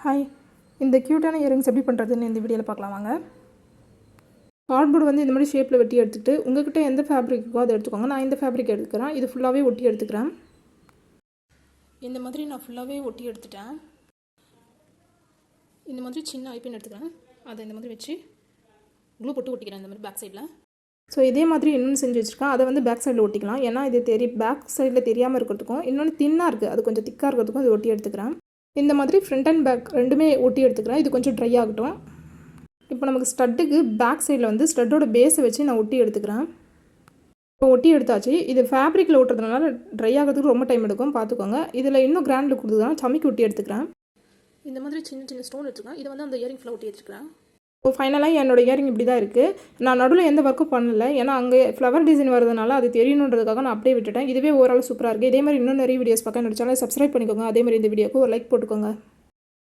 Hi, இந்த க்யூட்டான earrings எப்படி பண்ணுறதுன்னு இந்த வீடியோவில் பார்க்கலாம் வாங்க. கார்ட்போர்டு வந்து இந்த மாதிரி ஷேப்பில் வெட்டி எடுத்துகிட்டு உங்கள்கிட்ட எந்த ஃபேப்ரிக் இருக்கோ அதை எடுத்துக்கோங்க. நான் இந்த ஃபேப்ரிக் எடுத்துக்கிறேன். இது ஃபுல்லாகவே ஒட்டி எடுத்துக்கிறேன். இந்த மாதிரி நான் ஃபுல்லாகவே ஒட்டி எடுத்துட்டேன். இந்த மாதிரி சின்ன ஐப்பின் எடுத்துக்கிறேன். அதை இந்த மாதிரி வச்சு க்ளூ போட்டு ஒட்டிக்கிறேன் இந்த மாதிரி பேக் சைடில். ஸோ இதே மாதிரி இன்னொன்று செஞ்சு வச்சுருக்கேன். அதை வந்து பேக் சைடில் ஒட்டிக்கலாம். ஏன்னா இது பேக் சைடில் தெரியாமல் இருக்கிறதுக்கும் இன்னொன்று தின்னாக இருக்குது, அது கொஞ்சம் திக்காக இருக்கிறதுக்கும் அது ஒட்டி எடுத்துக்கிறேன். இந்த மாதிரி ஃப்ரண்ட் அண்ட் பேக் ரெண்டுமே ஒட்டி எடுத்துக்கிறேன். இது கொஞ்சம் ட்ரை ஆகட்டும். இப்போ நமக்கு ஸ்டட்டுக்கு பேக் சைடில் வந்து ஸ்டட்டோட பேஸை வச்சு நான் ஒட்டி எடுத்துக்கிறேன். இப்போ ஒட்டி எடுத்தாச்சு. இது ஃபேப்ரிக்கில் ஒட்டுறதுனால ட்ரை ஆகிறதுக்கு ரொம்ப டைம் எடுக்கும், பார்த்துக்கோங்க. இதில் இன்னும் கிராண்ட் லுக் கொடுத்துதான் சமைக்கு ஒட்டி எடுத்துக்கிறேன். இந்த மாதிரி சின்ன சின்ன ஸ்டோன் எடுத்துக்கிறேன். இதை வந்து அந்த இயரிங் ஃபுல்லாக ஒட்டி எடுத்துக்கிறேன். இப்போ ஃபைனலாக என்னோடய இயரிங் இப்படி தான் இருக்குது. நான் நடுவில் எந்த ஒர்க்கும் பண்ணலை, ஏன்னா அங்கே ஃப்ளவர் டிசைன் வரதுனால அது தெரியணுன்றதுக்காக நான் அப்படியே விட்டுட்டேன். இதுவே ஓரளவு சூப்பராக இருக்குது. இதே மாதிரி இன்னும் நிறைய வீடியோஸ் பார்க்க என்னோட சேனலை சப்ஸ்கிரைப் பண்ணிக்கோங்க. அதே மாதிரி இந்த வீடியோக்கு ஒரு லைக் போட்டுக்கோங்க.